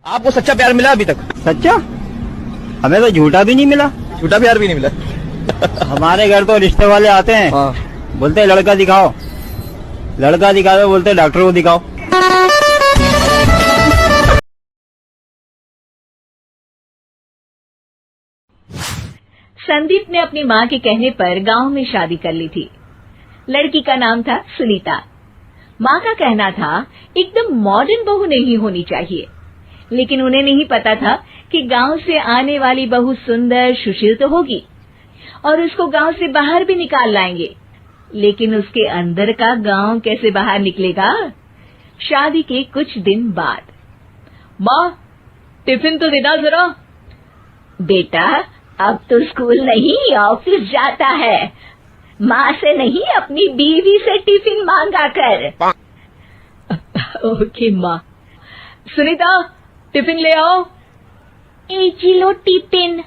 आपको सच्चा प्यार मिला अभी तक? सच्चा? हमें तो झूठा भी नहीं मिला। झूठा प्यार भी नहीं मिला। हमारे घर तो रिश्ते वाले आते हैं, बोलते हैं लड़का दिखाओ, लड़का दिखा दो, बोलते हैं डॉक्टर को दिखाओ। संदीप ने अपनी माँ के कहने पर गांव में शादी कर ली थी। लड़की का नाम था सुनीता। माँ का कहना था एकदम मॉडर्न बहू नहीं होनी चाहिए, लेकिन उन्हें नहीं पता था कि गांव से आने वाली बहू सुंदर सुशील तो होगी और उसको गांव से बाहर भी निकाल लाएंगे, लेकिन उसके अंदर का गांव कैसे बाहर निकलेगा? शादी के कुछ दिन बाद, माँ टिफिन तो देना जरा। बेटा अब तो स्कूल नहीं ऑफिस जाता है, माँ से नहीं अपनी बीवी से टिफिन मांगा कर। ओके माँ। सुनीता टिफिन ले आओ। 1 किलो टिफिन,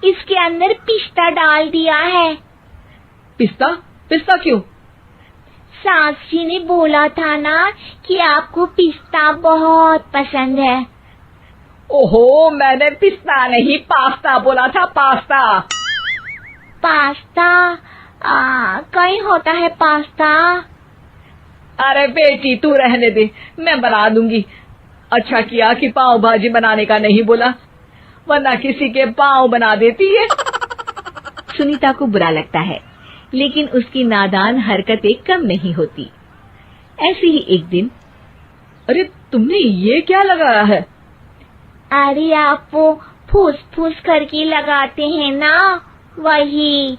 इसके अंदर पिस्ता डाल दिया है। पिस्ता? पिस्ता क्यों? सास जी ने बोला था ना कि आपको पिस्ता बहुत पसंद है। ओहो, मैंने पिस्ता नहीं पास्ता बोला था, पास्ता। पास्ता? कहीं होता है पास्ता? अरे बेटी तू रहने दे, मैं बना दूंगी। अच्छा किया कि पाव भाजी बनाने का नहीं बोला, वरना किसी के पाव बना देती है। सुनीता को बुरा लगता है, लेकिन उसकी नादान हरकतें कम नहीं होती। ऐसे ही एक दिन, अरे तुमने ये क्या लगाया है? अरे आप वो फूस फूस करके लगाते हैं ना, वही।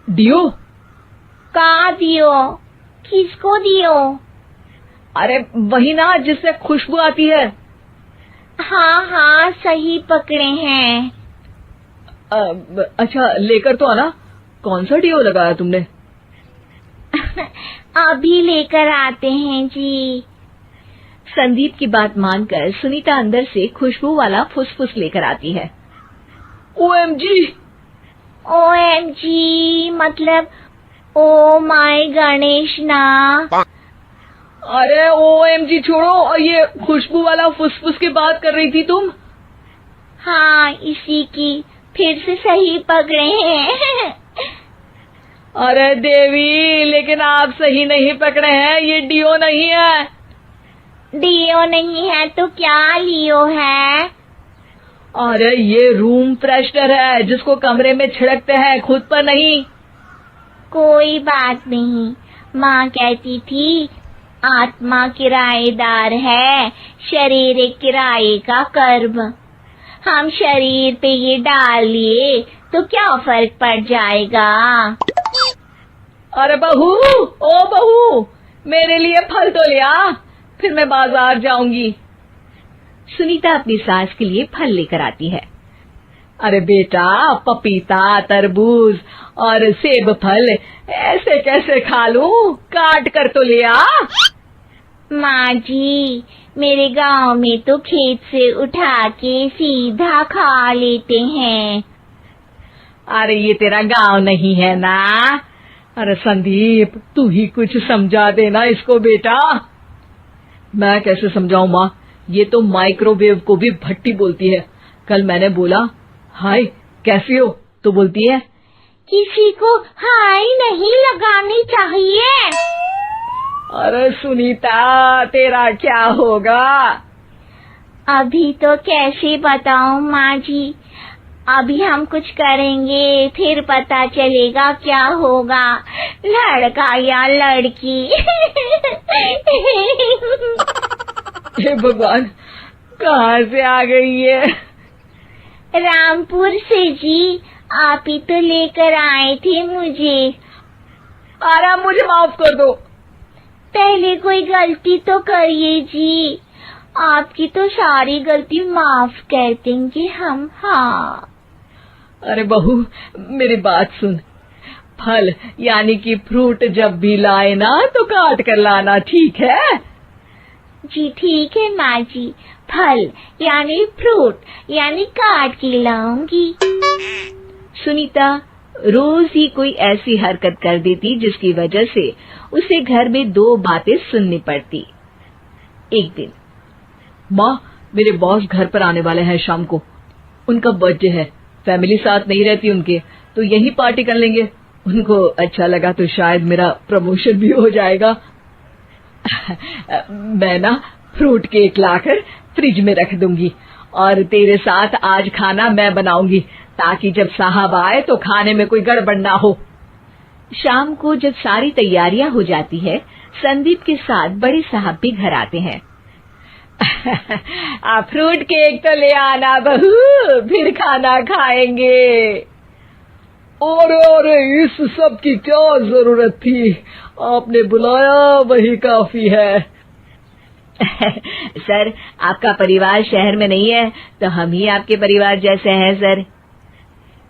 दियो? का दियो? किसको दियो? अरे वही ना जिससे खुशबू आती है। हाँ हाँ सही पकड़े हैं। अच्छा लेकर तो आना। कौन सा डियो लगाया तुमने? अभी लेकर आते हैं जी। संदीप की बात मानकर सुनीता अंदर से खुशबू वाला फुसफुस लेकर आती है। ओएमजी! ओएमजी मतलब ओ माय गणेश ना। अरे ओएमजी छोड़ो, और ये खुशबू वाला फुसफुस की बात कर रही थी तुम? हाँ इसी की, फिर से सही पकड़े हैं। अरे देवी, लेकिन आप सही नहीं पकड़े हैं, ये डियो नहीं है। डियो नहीं है तो क्या लियो है? अरे ये रूम फ्रेशनर है, जिसको कमरे में छिड़कते हैं, खुद पर नहीं। कोई बात नहीं, माँ कहती थी आत्मा किराएदार है, शरीर एक किराए का कर्म। हम शरीर पे ये डाल लिए तो क्या फर्क पड़ जाएगा? अरे बहू, ओ बहू, मेरे लिए फल तो ले आ, फिर मैं बाजार जाऊंगी। सुनीता अपनी सास के लिए फल लेकर आती है। अरे बेटा, पपीता, तरबूज और सेब फल ऐसे कैसे खा लूं? काट कर तो ले आ। माँ जी, मेरे गांव में तो खेत से उठा के सीधा खा लेते हैं। अरे ये तेरा गांव नहीं है ना। अरे संदीप, तू ही कुछ समझा देना इसको बेटा। मैं कैसे समझाऊं माँ, ये तो माइक्रोवेव को भी भट्टी बोलती है। कल मैंने बोला हाय कैसी हो, तो बोलती है किसी को हाय नहीं लगानी चाहिए। अरे सुनीता, तेरा क्या होगा? अभी तो कैसे बताऊं माँ जी, अभी हम कुछ करेंगे फिर पता चलेगा क्या होगा, लड़का या लड़की। हे भगवान, कहाँ से आ गई है? रामपुर से जी, आप ही तो लेकर आए थे मुझे। अरे मुझे माफ कर दो। पहले कोई गलती तो करिए जी, आपकी तो सारी गलती माफ कर देंगे हम। हाँ अरे बहू, मेरी बात सुन, फल यानी कि फ्रूट जब भी लाए ना तो काट कर लाना, ठीक है? जी ठीक है माँ जी, फल यानी फ्रूट यानी काट के लाऊंगी। सुनीता रोज ही कोई ऐसी हरकत कर देती जिसकी वजह से उसे घर में 2 बातें सुननी पड़ती। एक दिन, माँ मेरे बॉस घर पर आने वाले हैं शाम को। उनका बर्थडे है, फैमिली साथ नहीं रहती उनके, तो यही पार्टी कर लेंगे। उनको अच्छा लगा तो शायद मेरा प्रमोशन भी हो जाएगा। मैं ना फ्रूट केक लाकर फ्रिज में रख दूंगी और तेरे साथ आज खाना मैं बनाऊंगी, ताकि जब साहब आए तो खाने में कोई गड़बड़ ना हो। शाम को जब सारी तैयारियां हो जाती है, संदीप के साथ बड़े साहब भी घर आते हैं। फ्रूट केक तो ले आना बहू, फिर खाना खाएंगे। अरे इस सब की क्या जरूरत थी, आपने बुलाया वही काफी है। सर, आपका परिवार शहर में नहीं है तो हम ही आपके परिवार जैसे हैं सर।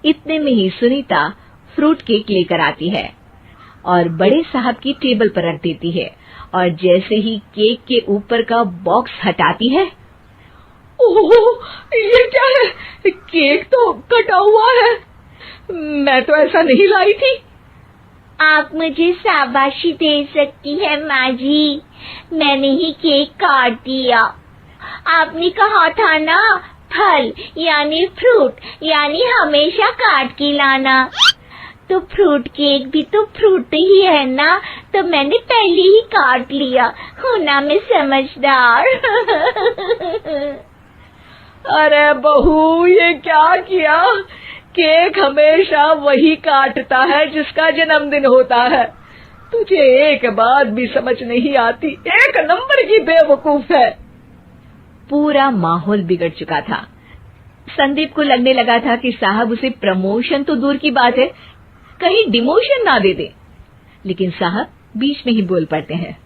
इतने में ही सुनीता फ्रूट केक लेकर आती है और बड़े साहब की टेबल पर रख देती है, और जैसे ही केक के ऊपर का बॉक्स हटाती है, ओह, ये क्या है? केक तो कटा हुआ है, मैं तो ऐसा नहीं लाई थी। आप मुझे शाबाशी दे सकती है माँ जी, मैंने ही केक काट दिया। आपने कहा था ना, फल यानी फ्रूट यानी हमेशा काट के लाना, तो फ्रूट केक भी तो फ्रूट ही है ना, तो मैंने पहले ही काट लिया। हूँ ना मैं समझदार। अरे बहू, ये क्या किया? केक हमेशा वही काटता है जिसका जन्मदिन होता है। तुझे एक बात भी समझ नहीं आती, एक नंबर की बेवकूफ है। पूरा माहौल बिगड़ चुका था। संदीप को लगने लगा था कि साहब उसे प्रमोशन तो दूर की बात है, कहीं डिमोशन ना दे दे, लेकिन साहब बीच में ही बोल पड़ते हैं।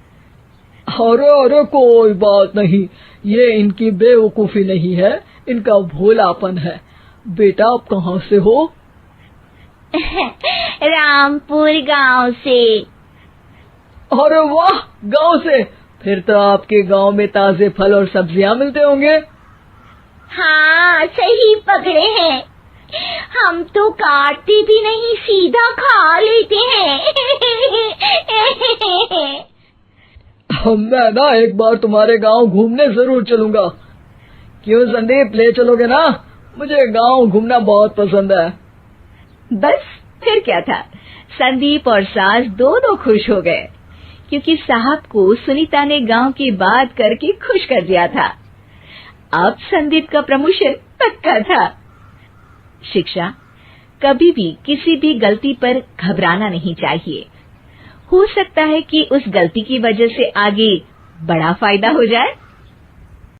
अरे कोई बात नहीं, ये इनकी बेवकूफी नहीं है, इनका भोलापन है। बेटा आप कहाँ से हो? रामपुर गांव से। अरे वाह, गांव से? फिर तो आपके गांव में ताजे फल और सब्जियां मिलते होंगे। हाँ, सही पकड़े हैं। हम तो काटते भी नहीं, सीधा खा लेते हैं। मैं ना एक बार तुम्हारे गांव घूमने जरूर चलूंगा। क्यों संदीप, ले चलोगे ना? मुझे गांव घूमना बहुत पसंद है। बस फिर क्या था, संदीप और सास दोनों खुश हो गए, क्योंकि साहब को सुनीता ने गांव की बात करके खुश कर दिया था। अब संदीप का प्रमोशन पक्का था। शिक्षा, कभी भी किसी भी गलती पर घबराना नहीं चाहिए। हो सकता है कि उस गलती की वजह से आगे बड़ा फायदा हो जाए।